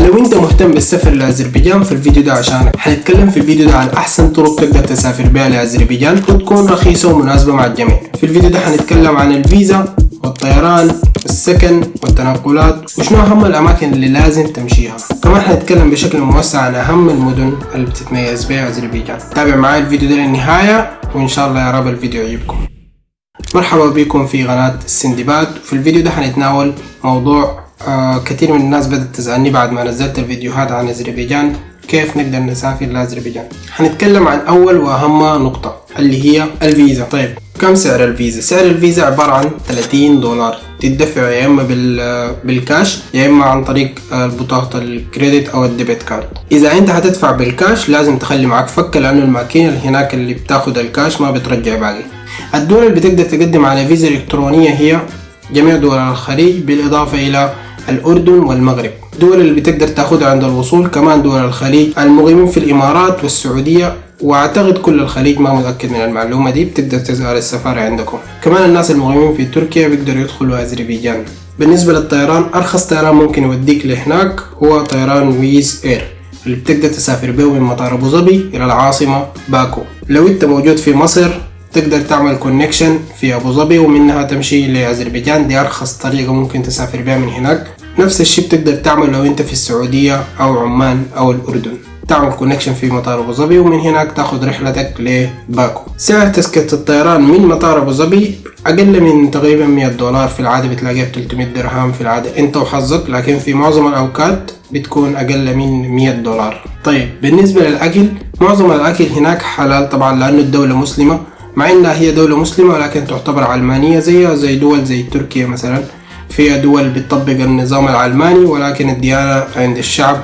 لو انت مهتم بالسفر لأذربيجان في الفيديو ده عشانك. حنتكلم في الفيديو ده عن احسن طرق تقدر تسافر بها لأذربيجان وتكون رخيصة ومناسبة مع الجميع. في الفيديو ده حنتكلم عن الفيزا والطيران والسكن والتنقلات وشنو اهم الاماكن اللي لازم تمشيها. كمان حنتكلم بشكل موسع عن اهم المدن اللي بتتميز بها أذربيجان. تابع معايا الفيديو ده للنهاية وان شاء الله يا رب الفيديو يعجبكم. مرحبا بكم في قناة السندباد. في الفيديو ده حنتناول موضوع كثير من الناس بدأت تسألني بعد ما نزلت الفيديوهات عن أذربيجان، كيف نقدر نسافر لأذربيجان. حنتكلم عن أول وأهم نقطة اللي هي الفيزا. طيب كم سعر الفيزا؟ سعر الفيزا عبارة عن $30 تدفع يا إما بالكاش يا إما عن طريق بطاقة الكريدت أو الديبت كارد. إذا أنت هتدفع بالكاش لازم تخلي معك فكة، لأنه الماكينة اللي هناك اللي بتاخد الكاش ما بترجع باقي. الدول اللي بتقدر تقدم على فيزا إلكترونية هي جميع دول الخليج بالإضافة إلى الأردن والمغرب. دول اللي بتقدر تاخدها عند الوصول كمان دول الخليج، المقيمين في الإمارات والسعودية، واعتقد كل الخليج، ما متأكد من المعلومة دي، بتقدر تسأل السفارة عندكم. كمان الناس المقيمين في تركيا بيقدروا يدخلوا أذربيجان. بالنسبة للطيران، أرخص طيران ممكن يوديك لهناك هو طيران ويز اير اللي بتقدر تسافر به من مطار أبو ظبي إلى العاصمة باكو. لو أنت موجود في مصر تقدر تعمل كونكشن في أبو ظبي ومنها تمشي لأذربيجان، دي أرخص طريقة ممكن تسافر بها من هناك. نفس الشيء بتقدر تعمل لو أنت في السعودية أو عمان أو الأردن، تعمل كونكشن في مطار أبو ظبي ومن هناك تاخد رحلتك لباكو. سعر تذكرة الطيران من مطار أبو ظبي أقل من تقريبا $100، في العادة بتلاقيها ب300 درهم في العادة أنت وحظك، لكن في معظم الأوقات بتكون أقل من $100. طيب بالنسبة للأكل، معظم الأكل هناك حلال طبعا لأنه الدولة مسلمة، مع انها هي دولة مسلمة ولكن تعتبر علمانية زيها زي دول زي تركيا مثلا. فيها دول بتطبق النظام العلماني ولكن الديانة عند الشعب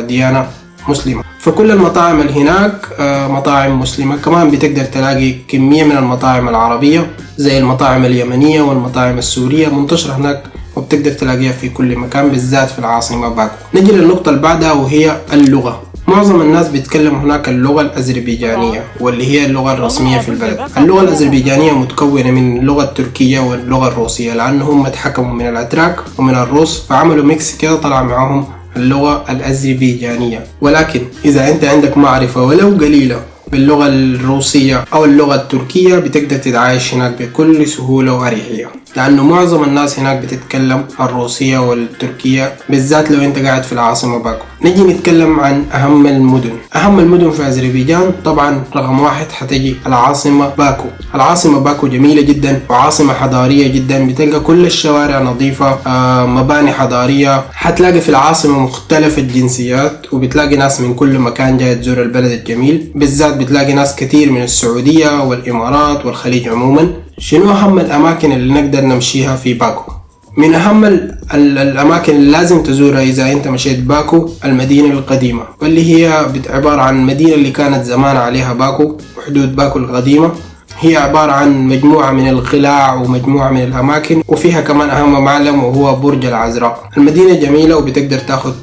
ديانة مسلمة. فكل المطاعم اللي هناك مطاعم مسلمة. كمان بتقدر تلاقي كمية من المطاعم العربية زي المطاعم اليمنية والمطاعم السورية منتشرة هناك وبتقدر تلاقيها في كل مكان بالذات في العاصمة باكو. نجي للنقطة اللي بعدها وهي اللغة. معظم الناس بيتكلموا هناك اللغة الأذربيجانية واللي هي اللغة الرسمية في البلد. اللغة الأذربيجانية متكونة من اللغة التركية واللغة الروسية، لأنهم اتحكموا من الأتراك ومن الروس فعملوا ميكس كده طلع معهم اللغة الأذربيجانية. ولكن إذا أنت عندك معرفة ولو قليلة باللغة الروسية أو اللغة التركية بتقدر تتعايش هناك بكل سهولة وأريحية، لأنه معظم الناس هناك بتتكلم الروسية والتركية بالذات لو أنت قاعد في العاصمة باكو. نجي نتكلم عن أهم المدن. أهم المدن في أذربيجان طبعا رقم 1 حتجي العاصمة باكو. العاصمة باكو جميلة جدا وعاصمة حضارية جدا، بتلقى كل الشوارع نظيفة، مباني حضارية. حتلاقي في العاصمة مختلف الجنسيات وبتلاقي ناس من كل مكان جاي تزور البلد الجميل، بالذات بتلاقي ناس كتير من السعودية والإمارات والخليج عموما. شنو أهم الأماكن اللي نقدر نمشيها في باكو؟ من أهم الأماكن اللي لازم تزورها إذا أنت مشيت باكو المدينة القديمة، واللي هي عبارة عن المدينة اللي كانت زمان عليها باكو وحدود باكو القديمة. هي عبارة عن مجموعة من القلاع ومجموعة من الأماكن، وفيها كمان أهم معلم وهو برج العذراء. المدينة جميلة وبتقدر تاخد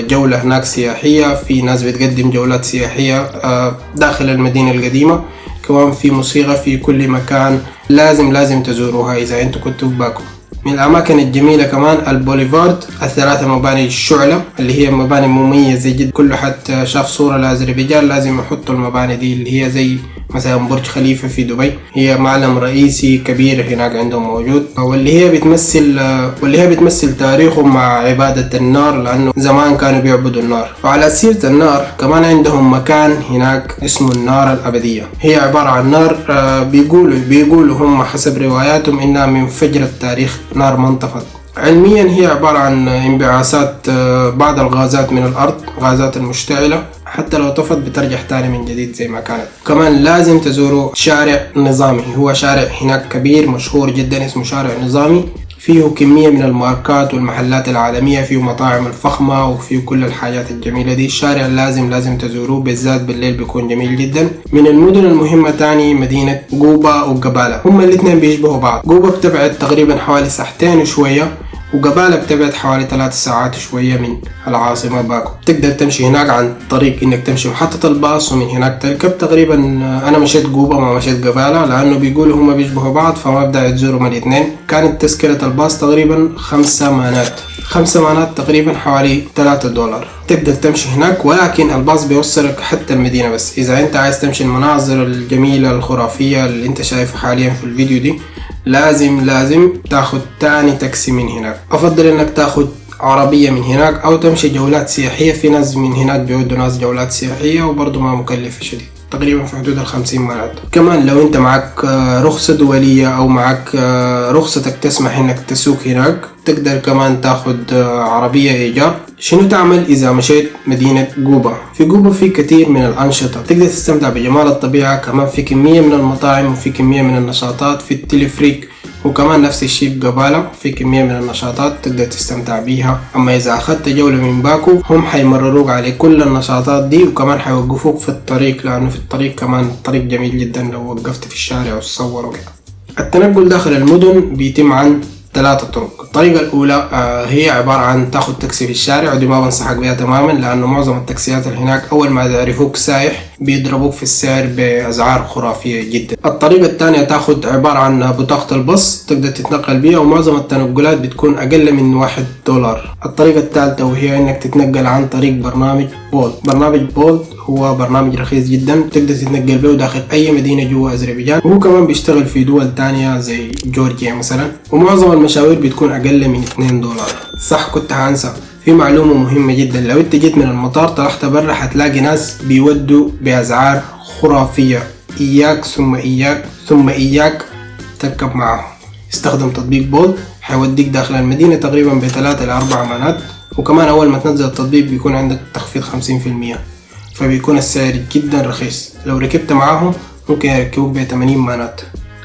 جولة هناك سياحية، في ناس بتقدم جولات سياحية داخل المدينة القديمة. كمان في موسيقى في كل مكان، لازم تزوروها إذا أنتوا كنتوا باكو. من الأماكن الجميلة كمان البوليفارد، الثلاثة مباني الشعلة اللي هي مباني مميزة جدا. كل حد شاف صورة لأذربيجان لازم يحطوا المباني دي اللي هي زي مثلا برج خليفة في دبي، هي معلم رئيسي كبير هناك عندهم موجود، واللي هي بتمثل تاريخهم مع عبادة النار، لأنه زمان كانوا بيعبدوا النار. وعلى سيرة النار كمان عندهم مكان هناك اسمه النار الأبدية. هي عبارة عن نار بيقولوا هم حسب رواياتهم إنها من فجر التاريخ نار ما انطفت. علميا هي عبارة عن انبعاثات بعض الغازات من الأرض، غازات المشتعلة، حتى لو طفت بترجع تاني من جديد زي ما كانت. كمان لازم تزوروا شارع نظامي، هو شارع هناك كبير مشهور جدا اسمه شارع نظامي، فيه كمية من الماركات والمحلات العالمية، فيه مطاعم الفخمة وفيه كل الحاجات الجميلة دي. الشارع لازم تزوروه بالذات بالليل بيكون جميل جدا. من المدن المهمة تاني مدينة قوبا وقبالة، هما الاثنين بيشبهوا بعض. قوبا بتبعد تقريبا حوالي 2 ساعة وشوية وقبالة بتبعد حوالي 3 ساعات شوية من العاصمة باكو. تقدر تمشي هناك عن طريق انك تمشي محطة الباص ومن هناك تركب. تقريبا انا مشيت قوبة ما مشيت قبالة لانه بيقولوا هما بيشبهوا بعض فما بدأ يتزوروا من الاثنين. كانت تذكرة الباص تقريبا 5 مانات، 5 مانات تقريبا حوالي $3. تقدر تمشي هناك، ولكن الباص بيوصلك حتى المدينة بس. اذا انت عايز تمشي المناظر الجميلة الخرافية اللي انت شايفها حاليا في الفيديو دي لازم تاخد تاني تاكسي من هناك. افضل انك تاخد عربية من هناك او تمشي جولات سياحية. في ناس من هناك بيودوا ناس جولات سياحية وبرضو ما مكلفة شديد، تقريبا في حدود 50 مانات. كمان لو انت معك رخصة دولية او معك رخصتك تسمح انك تسوق هناك تقدر كمان تاخد عربية ايجار. شنو تعمل اذا مشيت مدينة قوبة؟ في قوبة في كثير من الانشطة، تقدر تستمتع بجمال الطبيعة، كمان في كمية من المطاعم وفي كمية من النشاطات. في التلفريك وكمان نفس الشيء بقبالة في كمية من النشاطات تقدر تستمتع بيها. اما اذا اخذت جولة من باكو هم حيمرروك على كل النشاطات دي وكمان حيوقفوك في الطريق، لانه في الطريق كمان الطريق جميل جدا لو وقفت في الشارع وتصور وكده. التنقل داخل المدن بيتم عن 3 طرق. الطريقة الأولى هي عبارة عن تاخد تاكسي في الشارع، ودي ما بنصحك بيها تماما لأنه معظم التاكسيات اللي هناك أول ما يعرفوك سايح بيضربوك في السعر بأسعار خرافية جدا. الطريقة الثانية تاخد عبارة عن بطاقة الباص تقدر تتنقل بيها، ومعظم التنقلات بتكون أقل من $1. الطريقة الثالثة وهي إنك تتنقل عن طريق برنامج بولت. برنامج بولت هو برنامج رخيص جدا تقدر تتنقل به داخل أي مدينة جوا أذربيجان، وهو كمان بيشتغل في دول تانية زي جورجيا مثلا، ومعظم المشاوير بتكون أقل من $2. صح كنت هنسى، في معلومة مهمة جدا، لو انت جيت من المطار طلعت برا هتلاقي ناس بيودوا بأسعار خرافية. إياك ثم إياك تركب معهم. استخدم تطبيق بولت حيوديك داخل المدينة تقريبا ب3 إلى 4 مانات، وكمان أول ما تنزل التطبيق بيكون عندك تخفيض 50%، فبيكون السعر جدا رخيص. لو ركبت معاهم ممكن يركبوك ب80 مانات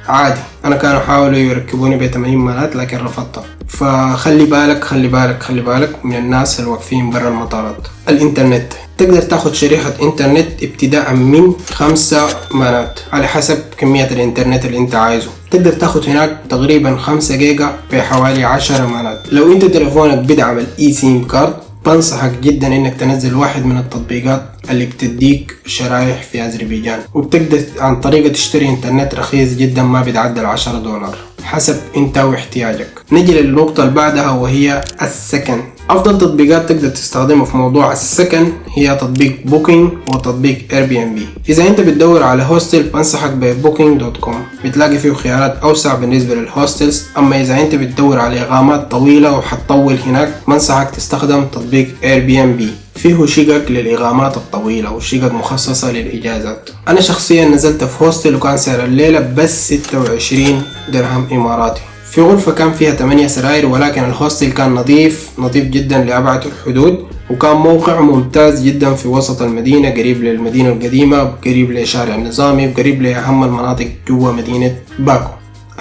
عادي. أنا كانوا حاولوا يركبوني ب80 مانات لكن رفضتها. فخلي بالك من الناس اللي واقفين برا المطارات. الانترنت تقدر تاخد شريحة انترنت ابتداء من 5 مانات على حسب كمية الانترنت اللي انت عايزه. تقدر تاخد هناك تقريبا 5 جيجا بحوالي 10 مانات. لو انت تليفونك بيدعم الاي سيم كارد بنصحك جدا انك تنزل واحد من التطبيقات اللي بتديك شرايح في أذربيجان، وبتقدر عن طريقة تشتري انترنت رخيص جدا ما بيتعدى $10 حسب انت واحتياجك. نجي للنقطة اللي بعدها وهي السكن. افضل تطبيقات تقدر تستخدمها في موضوع السكن هي تطبيق بوكينج وتطبيق Airbnb. اذا انت بتدور على هوستل بنصحك ببوكينج.com، بتلاقي فيه خيارات اوسع بالنسبة للهوستلز. اما اذا انت بتدور على اقامات طويلة وحتطول هناك بنصحك تستخدم تطبيق Airbnb، فيه شقق للإقامات الطويلة وشقق مخصصة للإجازات. أنا شخصيا نزلت في هوستل وكان سعر الليلة بس 26 درهم إماراتي. في غرفة كان فيها 8 سراير، ولكن الهوستل كان نظيف جدا لأبعد الحدود، وكان موقع ممتاز جدا في وسط المدينة، قريب للمدينة القديمة، قريب لشارع النظامي، وقريب لأهم المناطق جوا مدينة باكو.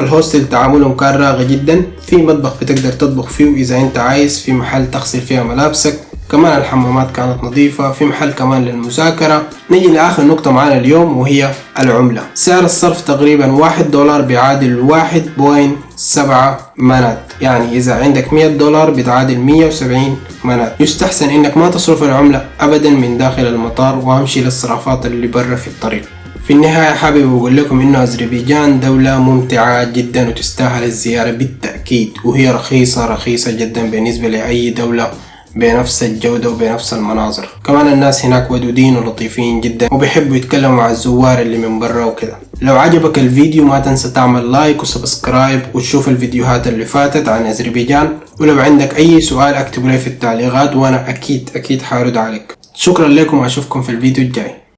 الهوستل تعاملهم كان راقي جدا، في مطبخ بتقدر تطبخ فيه إذا أنت عايز، في محل تغسل فيها ملابسك، كمان الحمامات كانت نظيفة، في محل كمان للمذاكرة. نيجي لآخر نقطة معانا اليوم وهي العملة. سعر الصرف تقريبا $1 بيعادل 1.7 مانات، يعني إذا عندك $100 بتعادل 170 مانات. يستحسن إنك ما تصرف العملة أبدا من داخل المطار، وامشي للصرافات اللي برا في الطريق. في النهاية حابب أقول لكم إنه أذربيجان دولة ممتعة جدا وتستاهل الزيارة بالتأكيد، وهي رخيصة جدا بالنسبة لأي دولة بنفس الجودة وبنفس المناظر. كمان الناس هناك ودودين ولطيفين جدا وبيحبوا يتكلموا مع الزوار اللي من برا وكده. لو عجبك الفيديو ما تنسى تعمل لايك وسبسكرايب وتشوف الفيديوهات اللي فاتت عن أذربيجان، ولو عندك أي سؤال اكتبوا لي في التعليقات وأنا أكيد حارد عليك. شكرا لكم وأشوفكم في الفيديو الجاي.